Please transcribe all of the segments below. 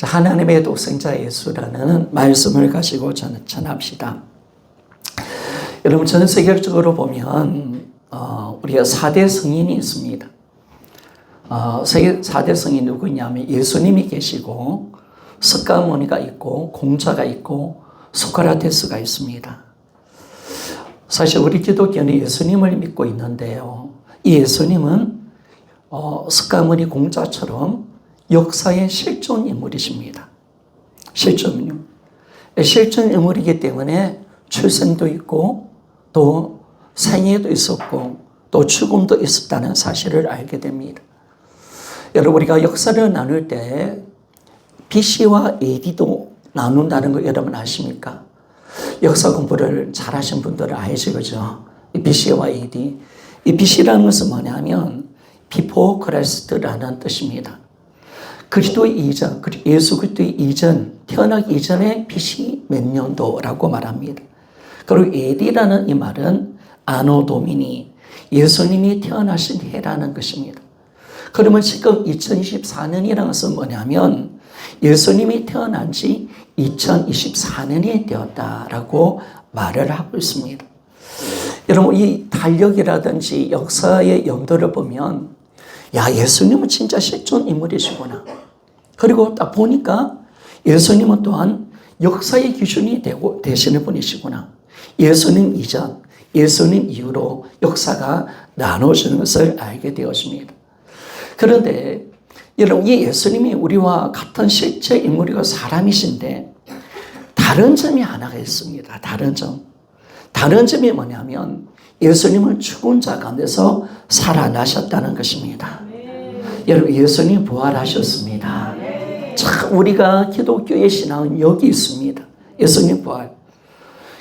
하나님의 독생자 예수라는 말씀을 가지고 저는 전합시다. 여러분, 전 세계적으로 보면 우리가 4대 성인이 있습니다. 4대 성인이 누구냐면 예수님이 계시고 석가모니가 있고 공자가 있고 소크라테스가 있습니다. 사실 우리 기독교는 예수님을 믿고 있는데요. 이 예수님은 석가모니 공자처럼 역사의 실존 인물이십니다. 실존 인물이기 때문에 출생도 있고 또 생애도 있었고 또 죽음도 있었다는 사실을 알게 됩니다. 여러분, 우리가 역사를 나눌 때 BC와 AD도 나눈다는 거 여러분 아십니까? 역사 공부를 잘하신 분들은 알지, 그죠? BC와 AD. 이 BC라는 것은 뭐냐면 Before Christ라는 뜻입니다. 그리스도의 이전, 예수 그리스도의 이전, 태어나기 이전의 BC 몇 년도라고 말합니다. 그리고 AD라는 이 말은 아노 도미니, 예수님이 태어나신 해라는 것입니다. 그러면 지금 2024년이라는 것은 뭐냐면 예수님이 태어난 지 2024년이 되었다라고 말을 하고 있습니다. 여러분, 이 달력이라든지 역사의 연도를 보면 예수님은 진짜 실존 인물이시구나. 그리고 딱 보니까 예수님은 또한 역사의 기준이 되시는 분이시구나. 예수님 이전, 예수님 이후로 역사가 나눠지는 것을 알게 되었습니다. 그런데 여러분, 이 예수님이 우리와 같은 실제 인물이고 사람이신데 다른 점이 하나가 있습니다. 다른 점이 뭐냐면 예수님은 죽은 자 가운데서 살아나셨다는 것입니다. 여러분, 예수님 부활하셨습니다. 참, 우리가 기독교의 신앙은 여기 있습니다. 예수님 부활.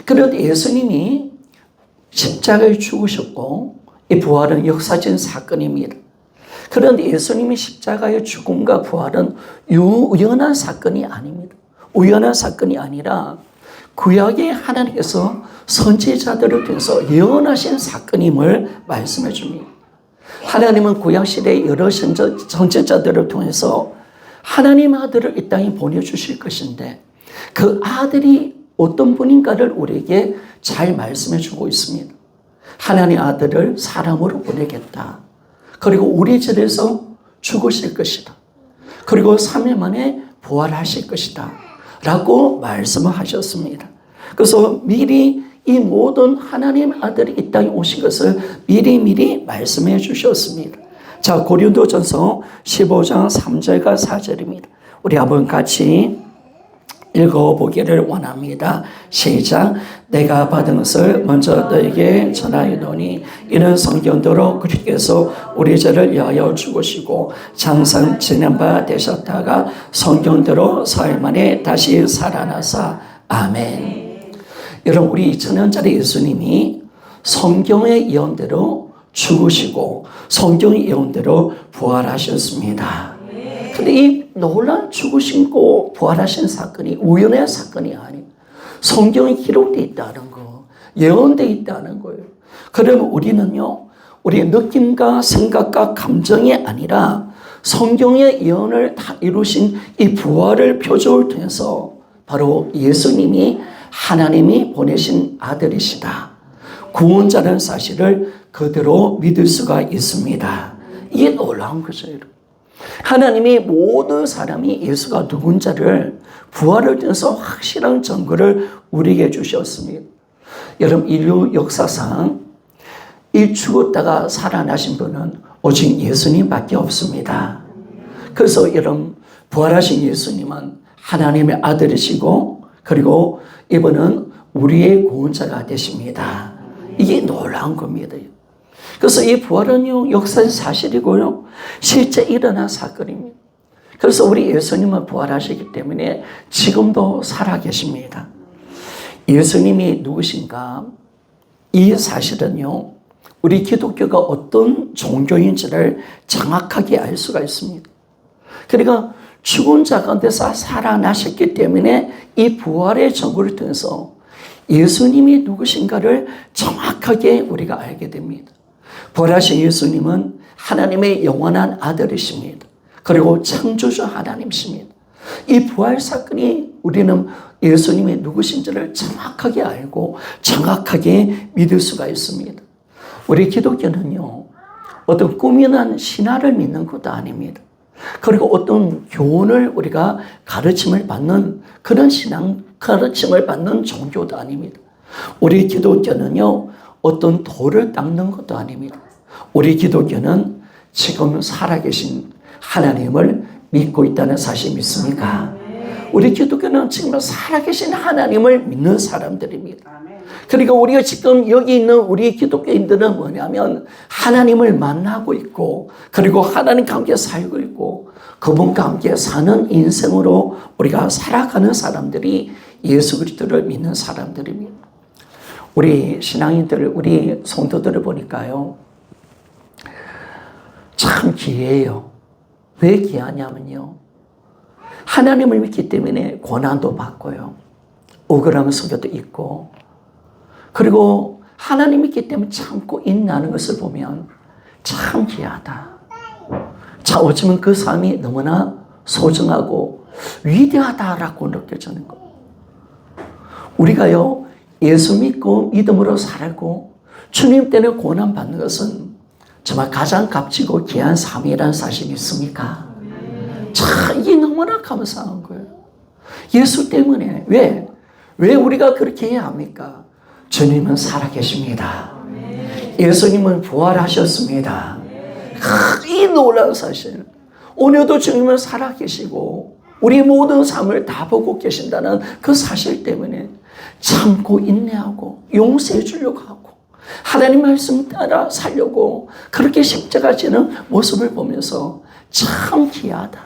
그런데 예수님이 십자가에 죽으셨고 이 부활은 역사적인 사건입니다. 그런데 예수님이 십자가의 죽음과 부활은 우연한 사건이 아닙니다. 우연한 사건이 아니라 구약의 하나님께서 선지자들을 통해서 예언하신 사건임을 말씀해 줍니다. 하나님은 구약시대의 여러 선지자들을 통해서 하나님 아들을 이 땅에 보내주실 것인데 그 아들이 어떤 분인가를 우리에게 잘 말씀해 주고 있습니다. 하나님 아들을 사람으로 보내겠다. 그리고 우리 죄에서 죽으실 것이다. 그리고 3일 만에 부활하실 것이다. 라고 말씀을 하셨습니다. 그래서 미리 이 모든 하나님 아들이 이 땅에 오신 것을 미리 말씀해 주셨습니다. 자, 고린도전서 15장 3절과 4절입니다. 우리 한번 같이 읽어보기를 원합니다. 시작. 내가 받은 것을 먼저 너에게 전하였노니 이는 성경대로 그리스도께서 우리 죄를 위하여 죽으시고 장사 지낸 바 되셨다가 성경대로 사흘 만에 다시 살아나사. 아멘. 여러분, 우리 2000년짜리 예수님이 성경의 예언대로 죽으시고 성경의 예언대로 부활하셨습니다. 근데 이 놀라운 죽으시고 부활하신 사건이 우연의 사건이 아니에요. 성경에 기록되어 있다는 거, 예언되어 있다는 거예요. 그러면 우리는요, 우리의 느낌과 생각과 감정이 아니라 성경의 예언을 다 이루신 이 부활을 표적을 통해서 바로 예수님이 하나님이 보내신 아들이시다. 구원자라는 사실을 그대로 믿을 수가 있습니다. 이게 놀라운 거죠, 여러분. 하나님이 모든 사람이 예수가 누군지를 부활을 통해서 확실한 증거를 우리에게 주셨습니다. 여러분, 인류 역사상 이 죽었다가 살아나신 분은 오직 예수님밖에 없습니다. 그래서 여러분, 부활하신 예수님은 하나님의 아들이시고 그리고 이분은 우리의 구원자가 되십니다. 이게 놀라운 겁니다. 그래서 이 부활은 역사의 사실이고요, 실제 일어난 사건입니다. 그래서 우리 예수님은 부활하시기 때문에 지금도 살아계십니다. 예수님이 누구신가? 이 사실은요, 우리 기독교가 어떤 종교인지를 정확하게 알 수가 있습니다. 그러니까 죽은 자 가운데서 살아나셨기 때문에 이 부활의 증거를 통해서 예수님이 누구신가를 정확하게 우리가 알게 됩니다. 부활하신 예수님은 하나님의 영원한 아들이십니다. 그리고 창조주 하나님이십니다. 이 부활 사건이 우리는 예수님이 누구신지를 정확하게 알고 정확하게 믿을 수가 있습니다. 우리 기독교는요, 어떤 꾸미는 신화를 믿는 것도 아닙니다. 그리고 어떤 교훈을 우리가 가르침을 받는 그런 신앙, 가르침을 받는 종교도 아닙니다. 우리 기독교는요, 어떤 돌을 닦는 것도 아닙니다. 우리 기독교는 지금 살아계신 하나님을 믿고 있다는 사실 믿습니까? 우리 기독교는 지금 살아계신 하나님을 믿는 사람들입니다. 그러니까 우리가 지금 여기 있는 우리 기독교인들은 뭐냐면 하나님을 만나고 있고 그리고 하나님과 함께 살고 있고 그분과 함께 사는 인생으로 우리가 살아가는 사람들이 예수 그리스도를 믿는 사람들입니다. 우리 신앙인들, 우리 성도들을 보니까요, 참 귀해요. 왜 귀하냐면요, 하나님을 믿기 때문에 고난도 받고요, 억울한 속에도 있고, 그리고 하나님 믿기 때문에 참고 인내하는 것을 보면 참 귀하다. 자, 어쩌면 그 삶이 너무나 소중하고 위대하다라고 느껴지는 것. 우리가요, 예수 믿고 믿음으로 살고 주님 때문에 고난 받는 것은 정말 가장 값지고 귀한 삶이라는 사실이 있습니까? 참, 이게 너무나 감사한 거예요. 예수 때문에. 왜 우리가 그렇게 해야 합니까? 주님은 살아계십니다. 예수님은 부활하셨습니다. 이 놀라운 사실. 오늘도 주님은 살아계시고 우리 모든 삶을 다 보고 계신다는 그 사실 때문에 참고 인내하고 용서해 주려고 하고 하나님 말씀 따라 살려고 그렇게 십자가 지는 모습을 보면서 참 귀하다,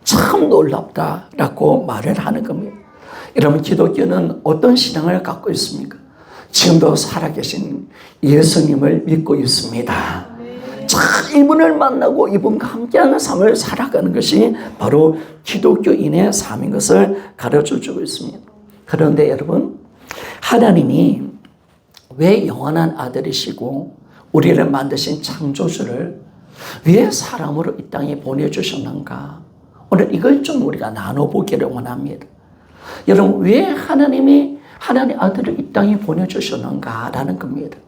참 놀랍다라고 말을 하는 겁니다. 여러분, 기독교는 어떤 신앙을 갖고 있습니까? 지금도 살아계신 예수님을 믿고 있습니다. 자, 이분을 만나고 이분과 함께하는 삶을 살아가는 것이 바로 기독교인의 삶인 것을 가르쳐주고 있습니다. 그런데 여러분, 하나님이 왜 영원한 아들이시고 우리를 만드신 창조주를 왜 사람으로 이 땅에 보내주셨는가? 오늘 이걸 좀 우리가 나눠보기를 원합니다. 여러분, 왜 하나님이 하나님 아들을 이 땅에 보내주셨는가라는 겁니다.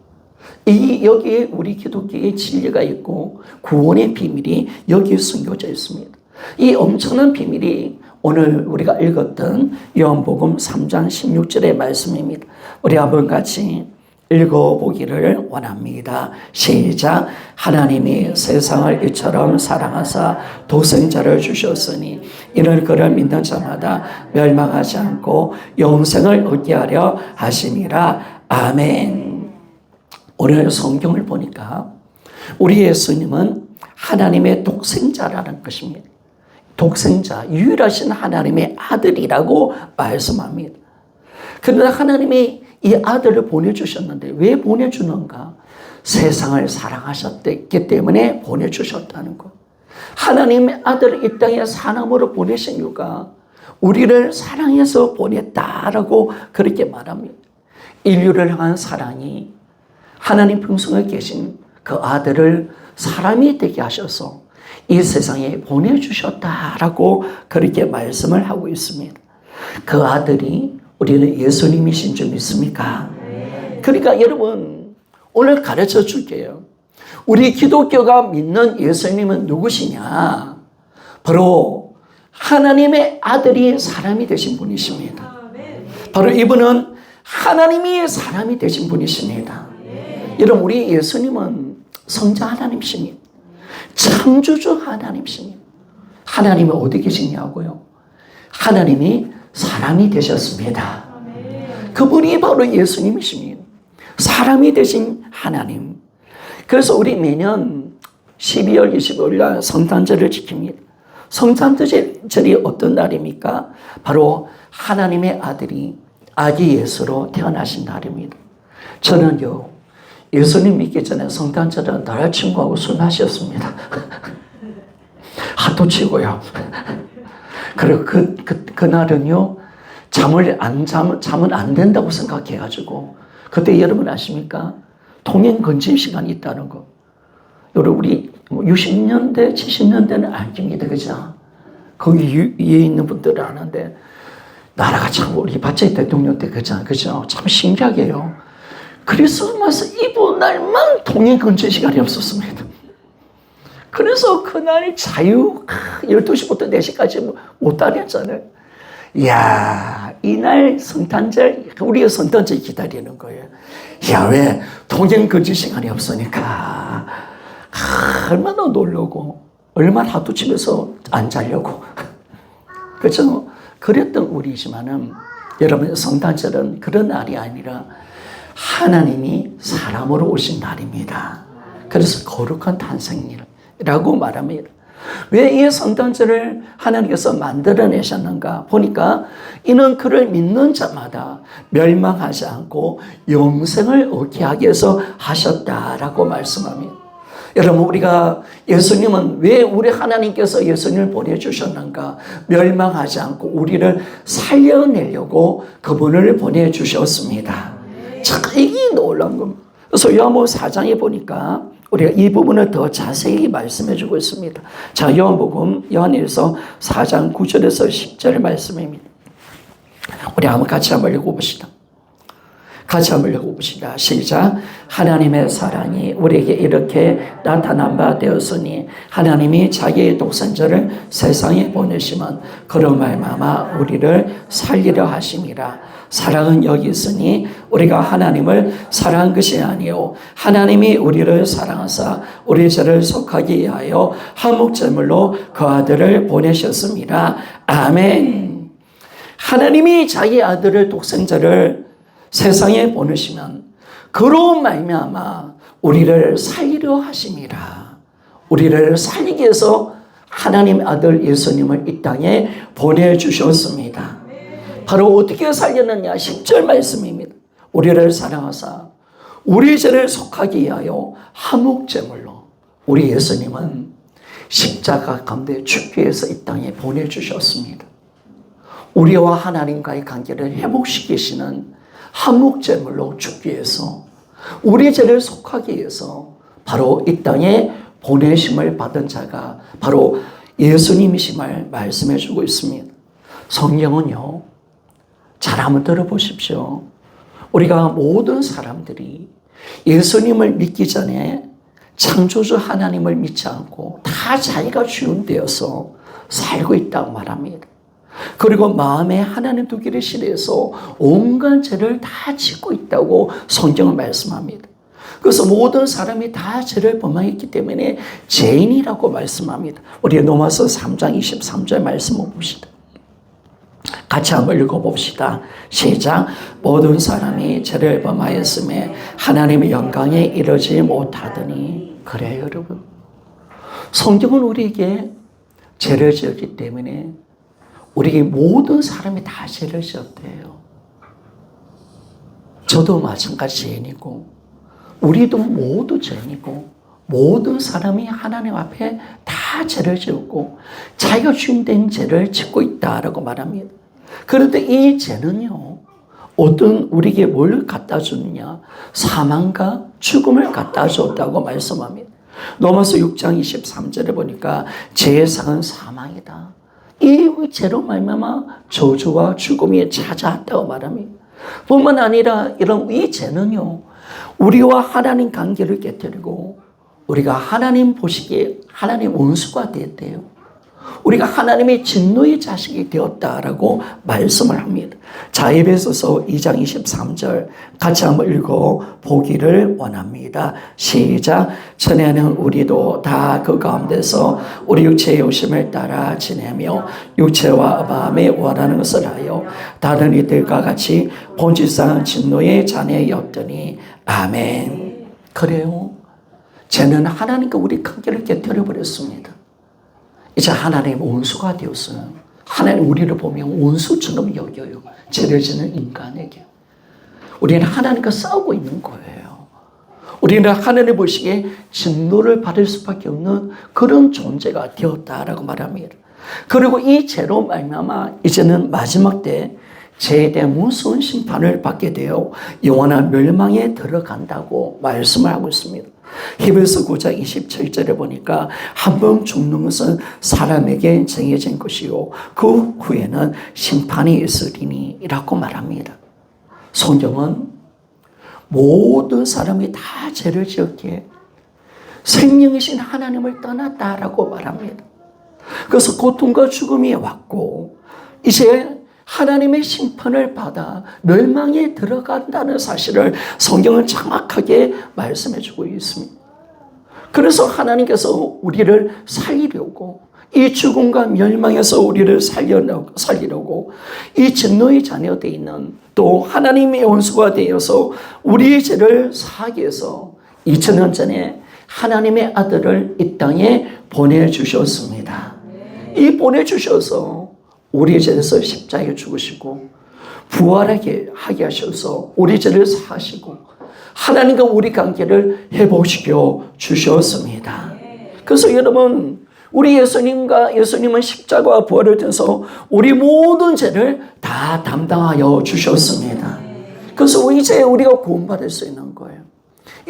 여기에 우리 기독교의 진리가 있고 구원의 비밀이 여기에 숨겨져 있습니다. 이 엄청난 비밀이 오늘 우리가 읽었던 요한복음 3장 16절의 말씀입니다. 우리 한번 같이 읽어보기를 원합니다. 시작. 하나님이 세상을 이처럼 사랑하사 독생자를 주셨으니 이를 그를 믿는 자마다 멸망하지 않고 영생을 얻게 하려 하심이라. 아멘. 오늘 성경을 보니까 우리 예수님은 하나님의 독생자라는 것입니다. 독생자, 유일하신 하나님의 아들이라고 말씀합니다. 그러나 하나님이 이 아들을 보내주셨는데 왜 보내주는가? 세상을 사랑하셨기 때문에 보내주셨다는 것. 하나님의 아들을 이 땅에 사람으로 보내신 이유가 우리를 사랑해서 보냈다라고 그렇게 말합니다. 인류를 향한 사랑이 하나님 평생에 계신 그 아들을 사람이 되게 하셔서 이 세상에 보내주셨다라고 그렇게 말씀을 하고 있습니다. 그 아들이 우리는 예수님이신 줄 믿습니까? 그러니까 여러분, 오늘 가르쳐 줄게요. 우리 기독교가 믿는 예수님은 누구시냐? 바로 하나님의 아들이 사람이 되신 분이십니다. 바로 이분은 하나님이 사람이 되신 분이십니다. 여러분, 우리 예수님은 성자 하나님이십니다. 창조주 하나님이십니다. 하나님이 어디 계시냐고요? 하나님이 사람이 되셨습니다. 그분이 바로 예수님이십니다. 사람이 되신 하나님. 그래서 우리 매년 12월 25일 날 성탄절을 지킵니다. 성탄절이 어떤 날입니까? 바로 하나님의 아들이 아기 예수로 태어나신 날입니다. 저는요, 예수님 믿기 전에 성탄절은 남자친구하고 술 마셨습니다. 하도 치고요. 그리고 그날은요, 잠은 안 된다고 생각해가지고, 그때 여러분 아십니까? 통행 건진 시간이 있다는 거. 여러분, 우리 60년대, 70년대는 알깁니다. 그죠? 거기 위에 있는 분들은 아는데, 나라가 참 우리 박정희 대통령 때 그죠? 참 신기하게요. 크리스마스 이브 날만 통행 금지 시간이 없었습니다. 그래서 그날 12시부터 4시까지 못 다녔잖아요. 이야, 이날 성탄절, 우리가 성탄절 기다리는 거예요. 야, 왜 통행 금지 시간이 없으니까. 얼마나 놀라고, 얼마나 하도 집에서 안 자려고. 그렇죠? 그랬던 우리지만은, 여러분, 성탄절은 그런 날이 아니라 하나님이 사람으로 오신 날입니다. 그래서 거룩한 탄생일이라고 말합니다. 왜 이 성탄절을 하나님께서 만들어내셨는가 보니까, 이는 그를 믿는 자마다 멸망하지 않고 영생을 얻게 하기 위해서 하셨다라고 말씀합니다. 여러분, 우리가 예수님은 왜 우리 하나님께서 예수님을 보내주셨는가? 멸망하지 않고 우리를 살려내려고 그분을 보내주셨습니다. 참 이게 놀라운 겁니다. 그래서 요한복음 4장에 보니까 우리가 이 부분을 더 자세히 말씀해 주고 있습니다. 자, 요한일서 4장 9절에서 10절 말씀입니다. 우리 같이 한번 읽어봅시다. 시작. 하나님의 사랑이 우리에게 이렇게 나타난 바 되었으니 하나님이 자기의 독생자를 세상에 보내시면 그로 말미암아 우리를 살리려 하심이라. 사랑은 여기 있으니 우리가 하나님을 사랑한 것이 아니요 하나님이 우리를 사랑하사 우리 죄를 속하기 위하여 화목제물로 그 아들을 보내셨습니다. 아멘. 하나님이 자기 아들을 독생자를 세상에 보내시면 그로 말미암아 우리를 살리려 하심이라. 우리를 살리기 위해서 하나님 아들 예수님을 이 땅에 보내주셨습니다. 바로 어떻게 살렸느냐? 10절 말씀입니다. 우리를 사랑하사 우리 죄를 속하기 위하여 화목제물로, 우리 예수님은 십자가 가운데 죽기 위해서 이 땅에 보내주셨습니다. 우리와 하나님과의 관계를 회복시키시는 화목제물로 죽기 위해서, 우리 죄를 속하기 위해서 바로 이 땅에 보내심을 받은 자가 바로 예수님이심을 말씀해 주고 있습니다. 성경은요, 잘 한번 들어보십시오. 우리가 모든 사람들이 예수님을 믿기 전에 창조주 하나님을 믿지 않고 다 자기가 주인 되어서 살고 있다고 말합니다. 그리고 마음에 하나님 두기를 싫어해서 온갖 죄를 다 짓고 있다고 성경은 말씀합니다. 그래서 모든 사람이 다 죄를 범하였기 때문에 죄인이라고 말씀합니다. 우리 로마서 3장 23절 말씀을 봅시다. 같이 한번 읽어봅시다. 시작. 모든 사람이 죄를 범하였음에 하나님의 영광에 이르지 못하더니. 그래요, 여러분. 성경은 우리에게 죄를 지었기 때문에 우리에게 모든 사람이 다 죄를 지었대요. 저도 마찬가지 죄인이고 우리도 모두 죄인이고 모든 사람이 하나님 앞에 다 죄를 지었고 자기가 주인된 죄를 짓고 있다라고 말합니다. 그런데 이 죄는요, 어떤 우리에게 뭘 갖다 주느냐? 사망과 죽음을 갖다 줬다고 말씀합니다. 로마서 6장 23절에 보니까 죄의 상은 사망이다. 이 죄로 말미암아 저주와 죽음이 찾아왔다고 말합니다. 뿐만 아니라 이런 이 죄는요, 우리와 하나님 관계를 깨뜨리고 우리가 하나님 보시기에 하나님 원수가 되었대요. 우리가 하나님의 진노의 자식이 되었다라고 말씀을 합니다. 자, 에베소서 2장 23절 같이 한번 읽어보기를 원합니다. 시작. 전에는 우리도 다 그 가운데서 우리 육체의 욕심을 따라 지내며 육체와 마음에 원하는 것을 하여 다른 이들과 같이 본질상 진노의 자녀였더니. 아멘. 그래요. 죄는 하나님과 우리 관계를 깨뜨려 버렸습니다. 이제 하나님의 원수가 되었어요. 하나님 우리를 보면 원수처럼 여겨요. 죄를 지는 인간에게. 우리는 하나님과 싸우고 있는 거예요. 우리는 하나님 보시기에 진노를 받을 수밖에 없는 그런 존재가 되었다라고 말합니다. 그리고 이 죄로 말미암아 이제는 마지막 때 죄에 대한 무서운 심판을 받게 되어 영원한 멸망에 들어간다고 말씀을 하고 있습니다. 히브리서 9장 27절에 보니까 한 번 죽는 것은 사람에게 정해진 것이요 그 후에는 심판이 있으리니 라고 말합니다. 성경은 모든 사람이 다 죄를 지었기에 생명이신 하나님을 떠났다라고 말합니다. 그래서 고통과 죽음이 왔고 이제 하나님의 심판을 받아 멸망에 들어간다는 사실을 성경은 정확하게 말씀해 주고 있습니다. 그래서 하나님께서 우리를 살리려고 이 죽음과 멸망에서 우리를 살리려고 이 진노의 자녀되어 있는 또 하나님의 원수가 되어서 우리의 죄를 사하기 위해서 2000년 전에 하나님의 아들을 이 땅에 보내주셨습니다. 이 보내주셔서 우리의 죄에서 십자가에 죽으시고 부활하게 하게 하셔서 우리 죄를 사하시고 하나님과 우리 관계를 회복시켜 주셨습니다. 그래서 여러분 우리 예수님은 십자가와 부활을 통해서 우리 모든 죄를 다 담당하여 주셨습니다. 그래서 이제 우리가 구원받을 수 있는 거예요.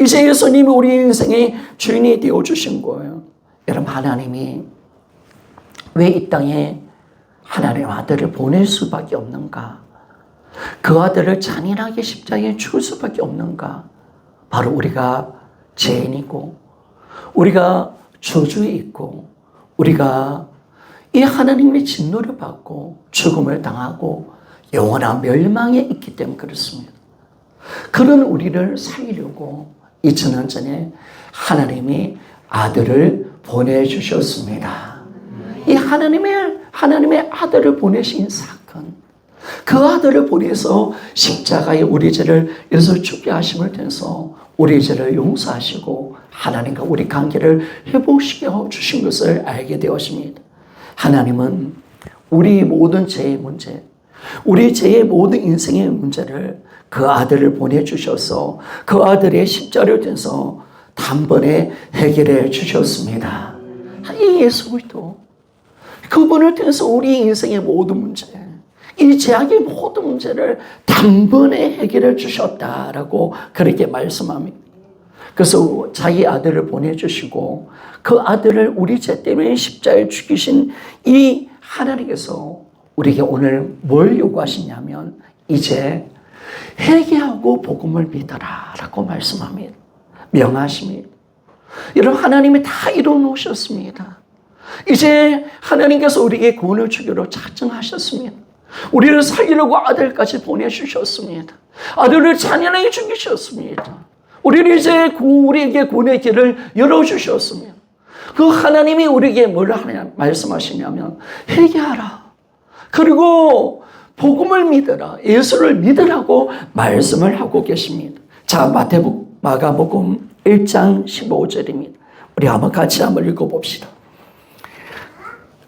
이제 예수님이 우리 인생의 주인이 되어주신 거예요. 여러분 하나님이 왜 이 땅에 하나님의 아들을 보낼 수밖에 없는가? 그 아들을 잔인하게 십자가에 죽을 수밖에 없는가? 바로 우리가 죄인이고 우리가 저주에 있고 우리가 이 하나님의 진노를 받고 죽음을 당하고 영원한 멸망에 있기 때문에 그렇습니다. 그런 우리를 살리려고 2000년 전에 하나님이 아들을 보내주셨습니다. 이 하나님의 아들을 보내신 사건, 그 아들을 보내서 십자가에 우리 죄를 예수 죽게 하심을 통해서 우리 죄를 용서하시고 하나님과 우리 관계를 회복시켜 주신 것을 알게 되었습니다. 하나님은 우리 모든 죄의 문제, 우리 죄의 모든 인생의 문제를 그 아들을 보내주셔서 그 아들의 십자가를 통해서 단번에 해결해 주셨습니다. 이 예수 그리스도 그분을 통해서 우리 인생의 모든 문제, 이 죄악의 모든 문제를 단번에 해결해 주셨다라고 그렇게 말씀합니다. 그래서 자기 아들을 보내주시고 그 아들을 우리 죄 때문에 십자가에 죽이신 이 하나님께서 우리에게 오늘 뭘 요구하시냐면 이제 회개하고 복음을 믿어라 라고 말씀합니다. 명하십니다. 여러분 하나님이 다 이루어 놓으셨습니다. 이제 하나님께서 우리에게 구원을 주기로 작정하셨습니다. 우리를 살리려고 아들까지 보내주셨습니다. 아들을 잔인하게 죽이셨습니다. 우리를 이제 우리에게 구원의 길을 열어주셨습니다. 그 하나님이 우리에게 뭘 말씀하시냐면 회개하라. 그리고 복음을 믿어라. 예수를 믿으라고 말씀을 하고 계십니다. 자, 마가복음 1장 15절입니다. 우리 한번 같이 한번 읽어봅시다.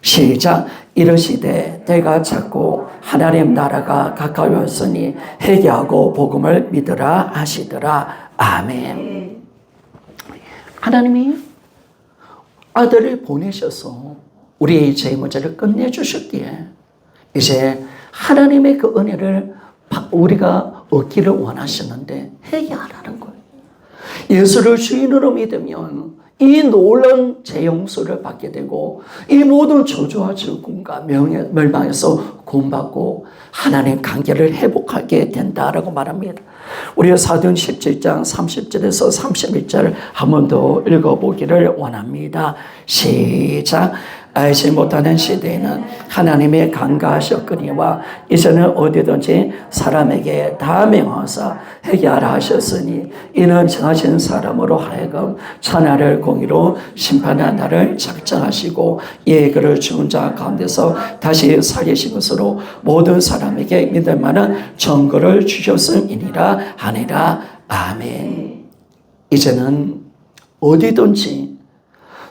시작. 이르시되 때가 찼고 하나님 나라가 가까이 왔으니 회개하고 복음을 믿으라 하시더라. 아멘. 하나님이 아들을 보내셔서 우리의 죄 문제를 끝내주셨기에 이제 하나님의 그 은혜를 우리가 얻기를 원하시는데 회개하라는 거예요. 예수를 주인으로 믿으면 이 놀라운 죄 용서를 받게 되고 이 모든 저주와 죽음과 멸망에서 구원받고 하나님 관계를 회복하게 된다라고 말합니다. 우리가 사도행 17장 30절에서 31절 한 번 더 읽어보기를 원합니다. 시작. 알지 못하는 시대에는 하나님의 강가하셨거니와 이제는 어디든지 사람에게 다 명하사 회개하라 하셨으니 이는 정하신 사람으로 하여금 천하를 공의로 심판한 날을 작정하시고 예그를 죽은 자 가운데서 다시 살리신 것으로 모든 사람에게 믿을 만한 증거를 주셨음이니라 하니라. 아멘. 이제는 어디든지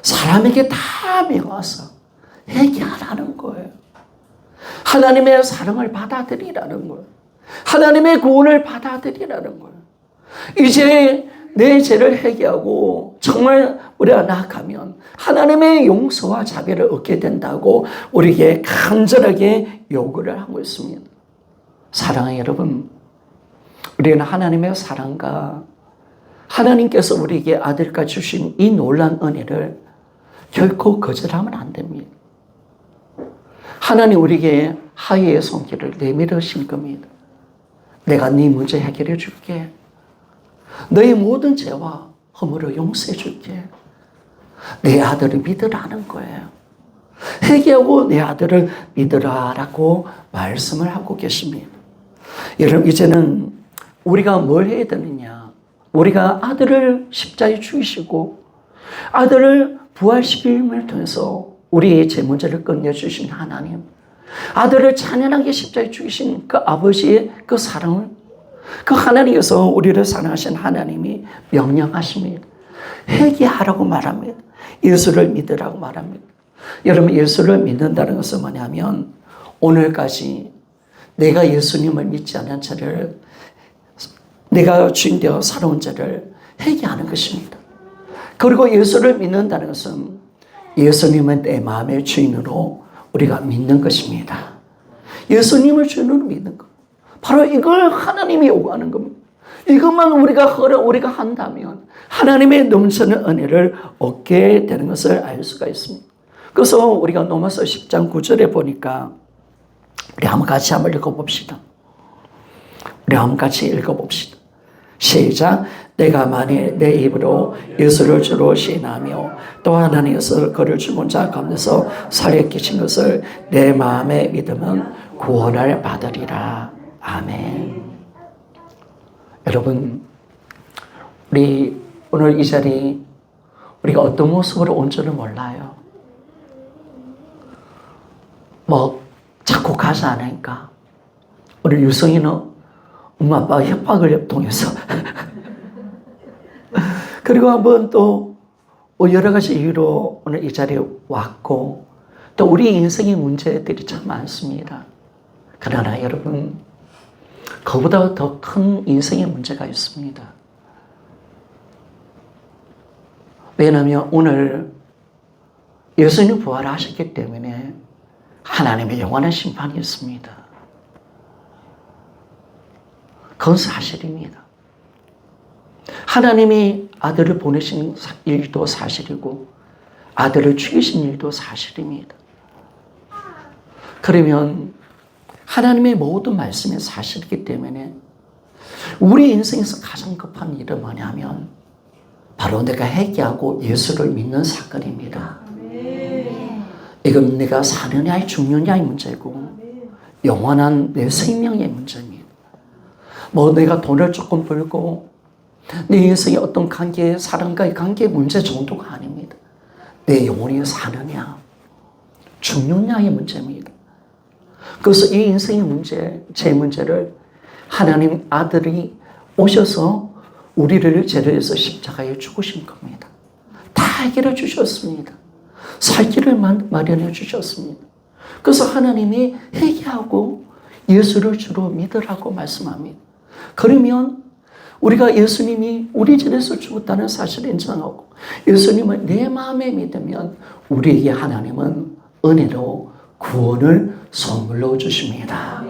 사람에게 다 명하사 회개하라는 거예요. 하나님의 사랑을 받아들이라는 거예요. 하나님의 구원을 받아들이라는 거예요. 이제 내 죄를 회개하고 정말 우리가 나아가면 하나님의 용서와 자비를 얻게 된다고 우리에게 간절하게 요구를 하고 있습니다. 사랑하는 여러분, 우리는 하나님의 사랑과 하나님께서 우리에게 아들까지 주신 이 놀라운 은혜를 결코 거절하면 안 됩니다. 하나님 우리에게 하의의 손길을 내밀으신 겁니다. 내가 네 문제 해결해 줄게. 너의 모든 죄와 허물을 용서해 줄게. 내 아들을 믿으라는 거예요. 회개하고 내 아들을 믿으라라고 말씀을 하고 계십니다. 여러분, 이제는 우리가 뭘 해야 되느냐? 우리가 아들을 십자가에 죽이시고 아들을 부활시킴을 통해서 우리의 죄 문제를 끝내주신 하나님, 아들을 잔인하게 십자가에 죽이신 그 아버지의 그 사랑을, 그 하나님께서 우리를 사랑하신 하나님이 명령하십니다. 회개하라고 말합니다. 예수를 믿으라고 말합니다. 여러분, 예수를 믿는다는 것은 뭐냐면 오늘까지 내가 예수님을 믿지 않은 죄를, 내가 주인 되어 살아온 죄를 회개하는 것입니다. 그리고 예수를 믿는다는 것은 예수님은 내 마음의 주인으로 우리가 믿는 것입니다. 예수님을 주인으로 믿는 것. 바로 이걸 하나님이 요구하는 겁니다. 이것만 우리가 한다면 하나님의 넘치는 은혜를 얻게 되는 것을 알 수가 있습니다. 그래서 우리가 로마서 10장 9절에 보니까 우리 한번 같이 읽어봅시다. 우리 한번 같이 읽어봅시다. 시작. 내가 만일 내 입으로 예수를 주로 시인하며 또 하나님께서 그를 죽은 자 가운데서 살려계신 것을 내 마음에 믿으면 구원을 받으리라. 아멘. 여러분, 우리 오늘 이 자리 우리가 어떤 모습으로 온 줄을 몰라요. 자꾸 가지 않으니까. 우리 유성이는 엄마 아빠가 협박을 통해서 그리고 한번 또 여러 가지 이유로 오늘 이 자리에 왔고, 또 우리 인생의 문제들이 참 많습니다. 그러나 여러분, 그보다 더 큰 인생의 문제가 있습니다. 왜냐하면 오늘 예수님 부활하셨기 때문에 하나님의 영원한 심판이 있습니다. 그건 사실입니다. 하나님이 아들을 보내신 일도 사실이고 아들을 죽이신 일도 사실입니다. 그러면 하나님의 모든 말씀이 사실이기 때문에 우리 인생에서 가장 급한 일은 뭐냐면 바로 내가 회개하고 예수를 믿는 사건입니다. 이건 내가 사느냐 죽느냐의 문제고 영원한 내 생명의 문제입니다. 내가 돈을 조금 벌고 내 인생의 어떤 관계, 사람과의 관계 문제 정도가 아닙니다. 내 영혼이 사느냐 죽느냐의 문제입니다. 그래서 이 인생의 문제, 제 문제를 하나님 아들이 오셔서 우리를 죄를 위해서 십자가에 죽으신 겁니다. 다 해결해 주셨습니다. 살 길을 마련해 주셨습니다. 그래서 하나님이 회개하고 예수를 주로 믿으라고 말씀합니다. 그러면 우리가 예수님이 우리 죄에서 죽었다는 사실을 인정하고 예수님을 내 마음에 믿으면 우리에게 하나님은 은혜로 구원을 선물로 주십니다.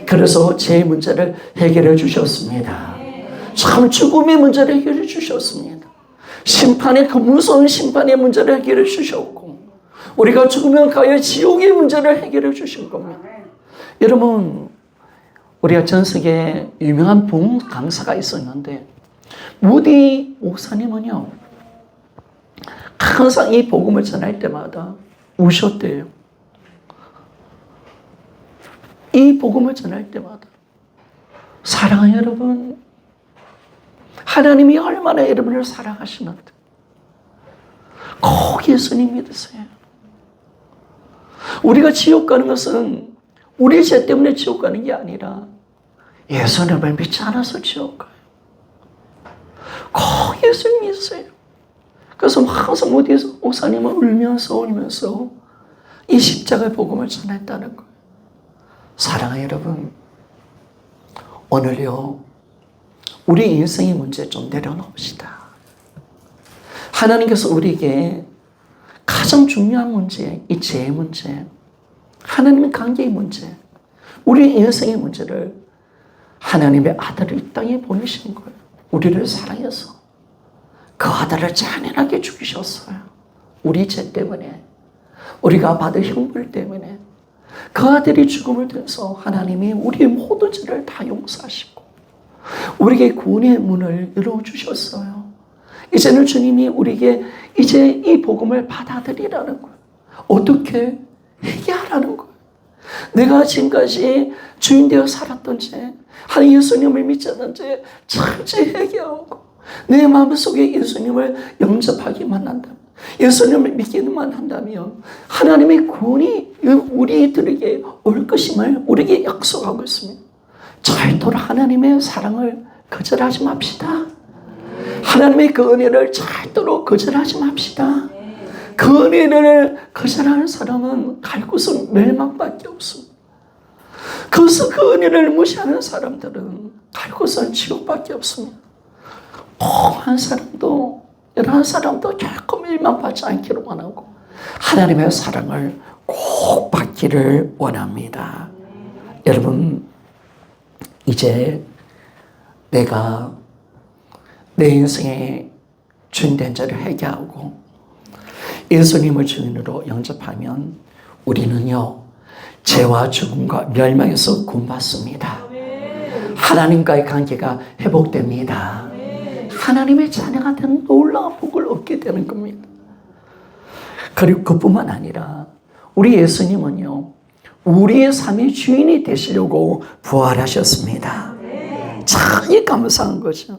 그래서 제 문제를 해결해 주셨습니다. 참 죽음의 문제를 해결해 주셨습니다. 심판의 그 무서운 심판의 문제를 해결해 주셨고 우리가 죽으면 가야 지옥의 문제를 해결해 주신 겁니다. 여러분, 우리가 전 세계에 유명한 복음 강사가 있었는데 무디 목사님은요 항상 이 복음을 전할 때마다 우셨대요. 이 복음을 전할 때마다 사랑하는 여러분, 하나님이 얼마나 여러분을 사랑하시는데 꼭 예수님 믿으세요. 우리가 지옥 가는 것은 우리 죄 때문에 지옥 가는 게 아니라 예수님을 믿지 않아서 지옥 가요. 꼭 예수님 믿으세요. 그래서 항상 어디서 목사님은 울면서 이 십자가의 복음을 전했다는 거예요. 사랑하는 여러분, 오늘요 우리 인생의 문제 좀 내려놓읍시다. 하나님께서 우리에게 가장 중요한 문제, 이 죄의 문제, 하나님의 관계의 문제, 우리 인생의 문제를 하나님의 아들을 이 땅에 보내신 거예요. 우리를 사랑해서 그 아들을 잔인하게 죽이셨어요. 우리 죄 때문에, 우리가 받은 형벌 때문에 그 아들이 죽음을 통해서 하나님이 우리의 모든 죄를 다 용서하시고 우리에게 구원의 문을 열어주셨어요. 이제는 주님이 우리에게 이제 이 복음을 받아들이라는 거예요. 어떻게? 회개하라는 거예요. 내가 지금까지 주인 되어 살았던 죄, 하나님 예수님을 믿지 않은 죄, 잠시 회개하고 내 마음속에 예수님을 영접하기만 한다면, 예수님을 믿기만 한다면 하나님의 구원이 우리들에게 올 것임을 우리에게 약속하고 있습니다. 절대로 하나님의 사랑을 거절하지 맙시다. 하나님의 그 은혜를 절대로 거절하지 맙시다. 그 은혜를 거절하는 사람은 갈 곳은 멸망밖에 없습니다. 그래서 그 은혜를 무시하는 사람들은 갈 곳은 지옥밖에 없습니다. 한 사람도, 여러 사람도 결코 멸망받지 않기를 원하고 하나님의 사랑을 꼭 받기를 원합니다. 여러분, 이제 내가 내 인생의 주인된 자를 회개하고 예수님을 주인으로 영접하면 우리는요, 죄와 죽음과 멸망에서 구원받습니다. 하나님과의 관계가 회복됩니다. 하나님의 자녀가 된 놀라운 복을 얻게 되는 겁니다. 그리고 그뿐만 아니라 우리 예수님은요, 우리의 삶의 주인이 되시려고 부활하셨습니다. 참 감사한 거죠.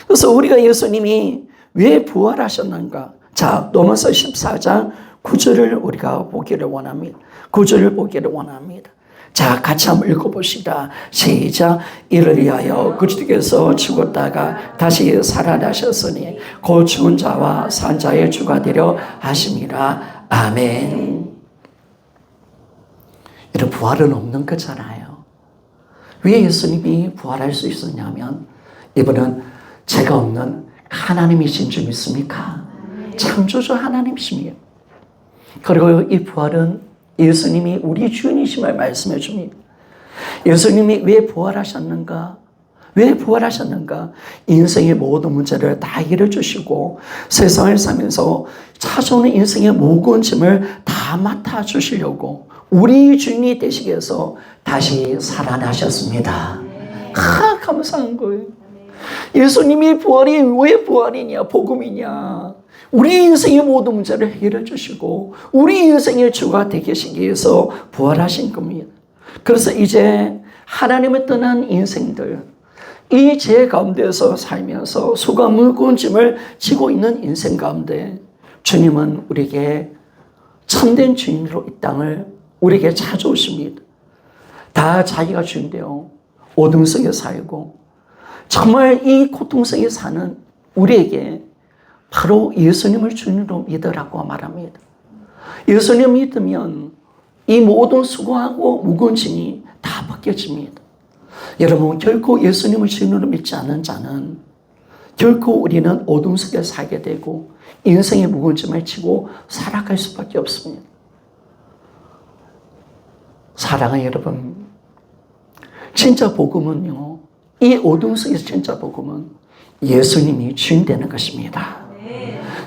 그래서 우리가 예수님이 왜 부활하셨는가? 자, 로마서 14장 9절을 우리가 보기를 원합니다. 9절을 보기를 원합니다. 자, 같이 한번 읽어봅시다. 시작. 이를 위하여 그리스도께서 죽었다가 다시 살아나셨으니 곧 죽은 자와 산 자의 주가 되려 하심이라. 아멘. 이런 부활은 없는 거잖아요. 왜 예수님이 부활할 수 있었냐면 이분은 죄가 없는 하나님이신 줄 믿습니까? 창조주 하나님이십니다. 그리고 이 부활은 예수님이 우리 주인이심을 말씀해 줍니다. 예수님이 왜 부활하셨는가? 왜 부활하셨는가? 인생의 모든 문제를 다 해결해주시고 세상을 살면서 찾아오는 인생의 모든 짐을 다 맡아주시려고 우리 주인이 되시기 위해서 다시 살아나셨습니다. 감사한 거예요. 예수님이 부활이 왜 부활이냐? 복음이냐? 우리 인생의 모든 문제를 해결해 주시고 우리 인생의 주가 되시기 위해서 부활하신 겁니다. 그래서 이제 하나님을 떠난 인생들, 이 죄 가운데서 살면서 수가 무거운 짐을 지고 있는 인생 가운데 주님은 우리에게 참된 주인으로 이 땅을 우리에게 찾아오십니다. 다 자기가 주인되어 어둠 속에 살고 정말 이 고통 속에 사는 우리에게 바로 예수님을 주인으로 믿으라고 말합니다. 예수님 믿으면 이 모든 수고하고 무거운 짐이 다 벗겨집니다. 여러분, 결코 예수님을 주인으로 믿지 않는 자는 결코 우리는 어둠 속에 살게 되고 인생의 무거운 짐을 지고 살아갈 수밖에 없습니다. 사랑하는 여러분, 진짜 복음은요, 이 어둠 속에서 진짜 복음은 예수님이 주인 되는 것입니다.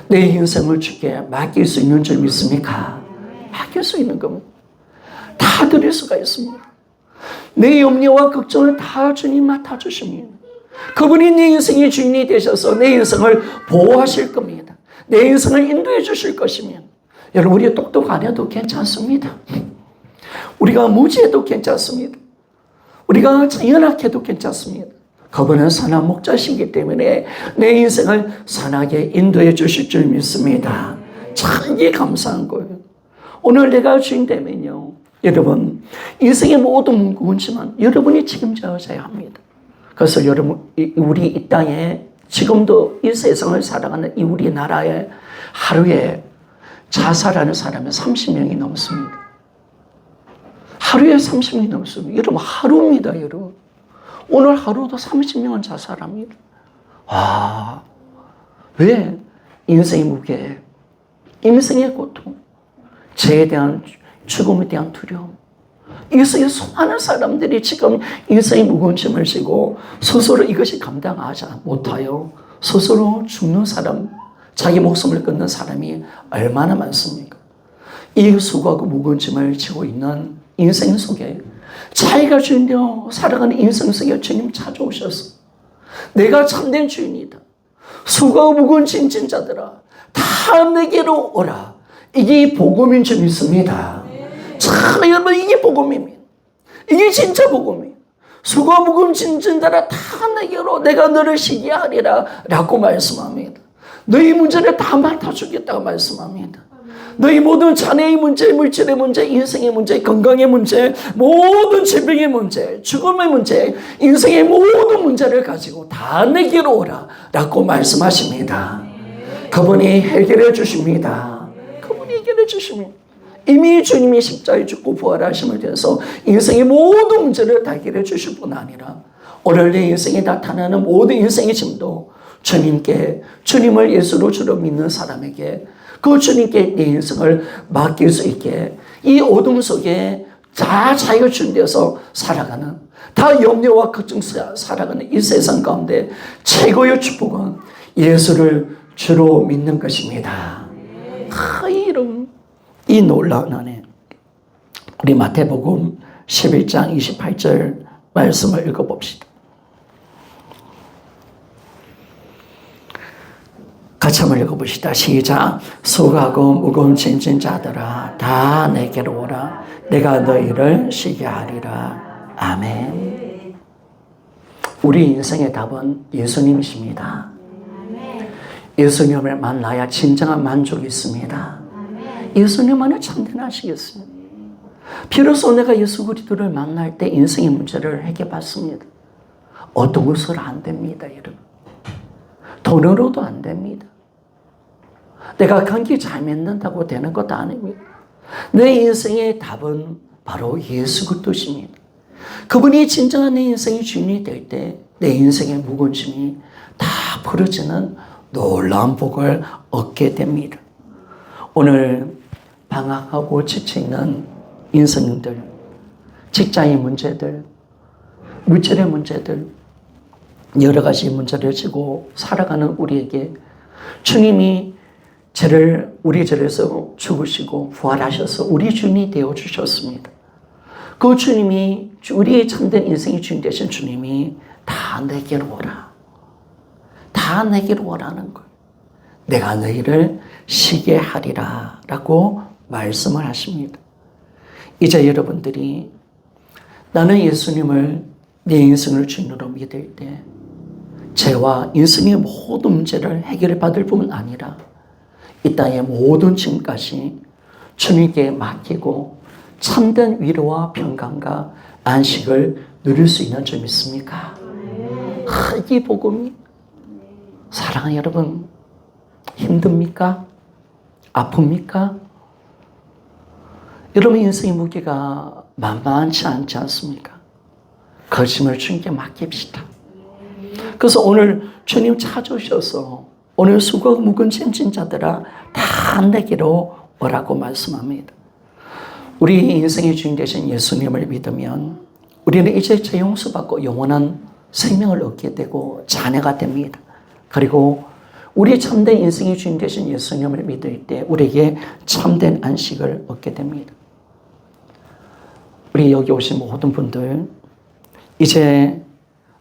내 인생을 주께 맡길 수 있는 줄 믿습니까? 맡길 수 있는 겁니다. 다 드릴 수가 있습니다. 내 염려와 걱정을 다 주님 맡아주십니다. 그분이 내 인생의 주인이 되셔서 내 인생을 보호하실 겁니다. 내 인생을 인도해 주실 것이면 여러분, 우리 똑똑 안 해도 괜찮습니다. 우리가 무지해도 괜찮습니다. 우리가 연약해도 괜찮습니다. 그분은 선한 목자시기 때문에 내 인생을 선하게 인도해 주실 줄 믿습니다. 참 이게 감사한 거예요. 오늘 내가 주인 되면요, 여러분, 인생의 모든 무거운지만 여러분이 책임져야 합니다. 그래서 여러분, 우리 이 땅에 지금도 이 세상을 살아가는 이 우리나라에 하루에 자살하는 사람이 30명이 넘습니다. 하루에 30명이 넘습니다. 여러분, 하루입니다, 여러분. 오늘 하루도 30명은 자살합니다. 와, 왜? 인생의 무게, 인생의 고통, 죄에 대한 죽음에 대한 두려움, 인생에 수많은 사람들이 지금 인생의 무거운 짐을 지고 스스로 이것이 감당하지 못하여 스스로 죽는 사람, 자기 목숨을 끊는 사람이 얼마나 많습니까? 이 수고하고 무거운 짐을 지고 있는 인생 속에 자기가 주인되어 살아가는 인생 속에 주님 찾아오셔서 내가 참된 주인이다. 수고하고 무거운 짐 진 자들아 다 내게로 오라. 이게 복음인 줄 믿습니다. 참 여러분 이게 복음입니다. 이게 진짜 복음이에요. 수고하고 무거운 짐 진 자들아 다 내게로 내가 너를 쉬게 하리라 라고 말씀합니다. 너희 문제를 다 맡아주겠다고 말씀합니다. 너희 모든 자녀의 문제, 물질의 문제, 인생의 문제, 건강의 문제, 모든 질병의 문제, 죽음의 문제, 인생의 모든 문제를 가지고 다 내게로 오라 라고 말씀하십니다. 그분이 해결해 주십니다. 그분이 해결해 주십니다. 이미 주님이 십자가에 죽고 부활하심을 통해서 인생의 모든 문제를 다 해결해 주실 뿐 아니라 오늘 내 인생에 나타나는 모든 인생의 짐도 주님께, 주님을 예수로 주로 믿는 사람에게 그 주님께 내 인생을 맡길 수 있게 이 어둠 속에 다 자기가 준비해서 살아가는 다 염려와 걱정 살아가는 이 세상 가운데 최고의 축복은 예수를 주로 믿는 것입니다. 이 놀라운 은혜 우리 마태복음 11장 28절 말씀을 읽어봅시다. 같이 한번 읽어봅시다. 시작. 수고하고 무거운 짐 진 자들아 다 내게로 오라. 내가 너희를 쉬게 하리라. 아멘. 우리 인생의 답은 예수님이십니다. 예수님을 만나야 진정한 만족이 있습니다. 예수님만을 참된하시겠습니다. 비로소 내가 예수 그리스도를 만날 때 인생의 문제를 해결받습니다. 어떤 것으로 안 됩니다, 여러분. 돈으로도 안 됩니다. 내가 관계 잘 맺는다고 되는 것도 아닙니다. 내 인생의 답은 바로 예수 그리스도십니다. 그분이 진정한 내 인생의 주인이 될 때 내 인생의 무거운 짐이 다 풀어지는 놀라운 복을 얻게 됩니다. 오늘 방황하고 지치는 인생들, 직장의 문제들, 물질의 문제들, 여러 가지 문제를 지고 살아가는 우리에게 주님이 우리 죄에서 죽으시고 부활하셔서 우리 주인이 되어주셨습니다. 그 주님이 우리의 참된 인생의 주인 되신 주님이 다 내게로 오라. 다 내게로 오라는 걸. 내가 너희를 쉬게 하리라 라고 말씀을 하십니다. 이제 여러분들이 나는 예수님을 내 인생을 주인으로 믿을 때 죄와 인생의 모든 문제를 해결받을 뿐 아니라 이 땅의 모든 짐까지 주님께 맡기고 참된 위로와 평강과 안식을 누릴 수 있는 줄 믿습니까? 이 복음이 사랑하는 여러분 힘듭니까? 아픕니까? 여러분 인생의 무게가 만만치 않지 않습니까? 그 짐을 주님께 맡깁시다. 그래서 오늘 주님 찾아오셔서 오늘 수고하고 무거운 짐 진 자들아 다 내게로 오라고 말씀합니다. 우리 인생의 주인 되신 예수님을 믿으면 우리는 이제 죄 용서받고 영원한 생명을 얻게 되고 자녀가 됩니다. 그리고 우리 참된 인생의 주인 되신 예수님을 믿을 때 우리에게 참된 안식을 얻게 됩니다. 우리 여기 오신 모든 분들 이제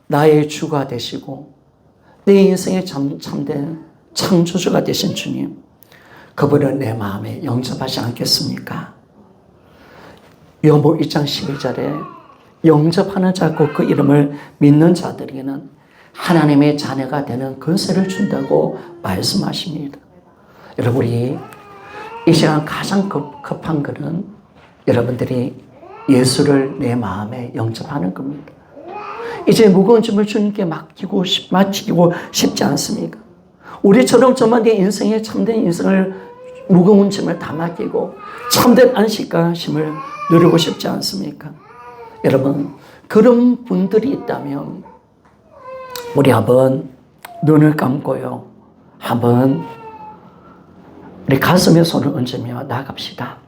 나의 주가 되시고 내 인생의 참된 창조주가 되신 주님, 그분을 내 마음에 영접하지 않겠습니까? 요한복음 1장 12절에 영접하는 자고 그 이름을 믿는 자들에게는 하나님의 자녀가 되는 권세를 준다고 말씀하십니다. 여러분 우리 이 시간 가장 급한 것은 여러분들이 예수를 내 마음에 영접하는 겁니다. 이제 무거운 짐을 주님께 맡기고 싶지 않습니까? 우리처럼 저만 내 인생에 참된 인생을 무거운 짐을 다 맡기고 참된 안식과 쉼을 누리고 싶지 않습니까? 여러분 그런 분들이 있다면 우리 한번 눈을 감고요. 한번 우리 가슴에 손을 얹으며 나아갑시다.